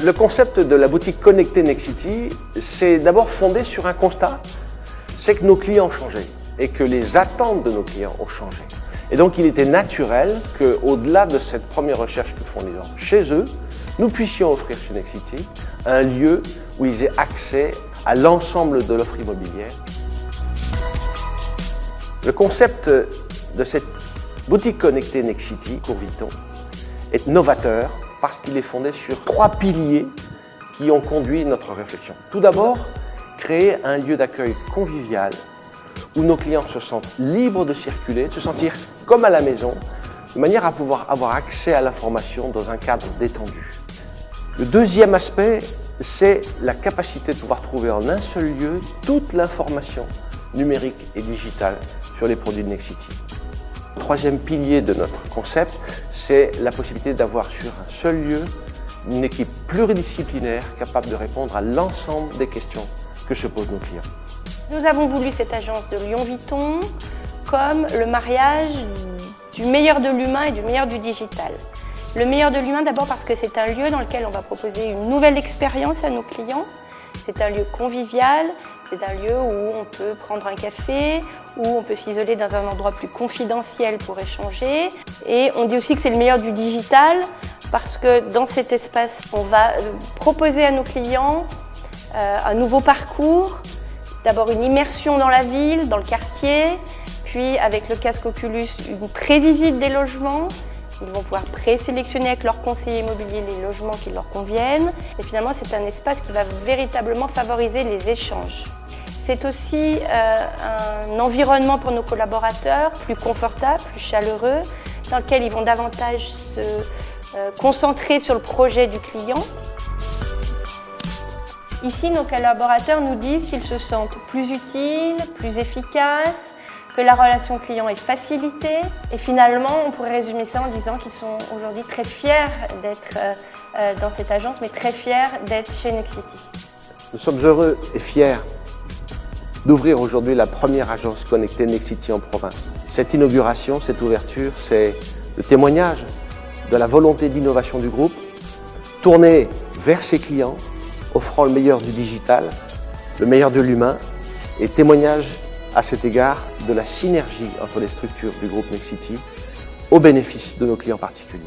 Le concept de la boutique connectée Nexity, c'est d'abord fondé sur un constat, c'est que nos clients ont changé et que les attentes de nos clients ont changé. Et donc il était naturel qu'au-delà de cette première recherche que font les gens chez eux, nous puissions offrir chez Nexity un lieu où ils aient accès à l'ensemble de l'offre immobilière. Le concept de cette boutique connectée Nexity, Courviton, est novateur parce qu'il est fondé sur 3 piliers qui ont conduit notre réflexion. Tout d'abord, créer un lieu d'accueil convivial où nos clients se sentent libres de circuler, de se sentir comme à la maison, de manière à pouvoir avoir accès à l'information dans un cadre détendu. Le deuxième aspect, c'est la capacité de pouvoir trouver en un seul lieu toute l'information numérique et digitale sur les produits de Nexity. Le troisième pilier de notre concept, c'est la possibilité d'avoir sur un seul lieu une équipe pluridisciplinaire capable de répondre à l'ensemble des questions que se posent nos clients. Nous avons voulu cette agence de Lyon Vuitton comme le mariage du meilleur de l'humain et du meilleur du digital. Le meilleur de l'humain d'abord parce que c'est un lieu dans lequel on va proposer une nouvelle expérience à nos clients. C'est un lieu convivial, c'est un lieu où on peut prendre un café, où on peut s'isoler dans un endroit plus confidentiel pour échanger. Et on dit aussi que c'est le meilleur du digital parce que dans cet espace, on va proposer à nos clients un nouveau parcours. D'abord une immersion dans la ville, dans le quartier, puis avec le casque Oculus, une prévisite des logements. Ils vont pouvoir présélectionner avec leur conseiller immobilier les logements qui leur conviennent. Et finalement, c'est un espace qui va véritablement favoriser les échanges. C'est aussi un environnement pour nos collaborateurs plus confortable, plus chaleureux, dans lequel ils vont davantage se concentrer sur le projet du client. Ici, nos collaborateurs nous disent qu'ils se sentent plus utiles, plus efficaces, que la relation client est facilitée. Et finalement, on pourrait résumer ça en disant qu'ils sont aujourd'hui très fiers d'être dans cette agence, mais très fiers d'être chez Nexity. Nous sommes heureux et fiers d'ouvrir aujourd'hui la première agence connectée Nexity en province. Cette inauguration, cette ouverture, c'est le témoignage de la volonté d'innovation du groupe, tournée vers ses clients, offrant le meilleur du digital, le meilleur de l'humain, et témoignage à cet égard de la synergie entre les structures du groupe Nexity au bénéfice de nos clients particuliers.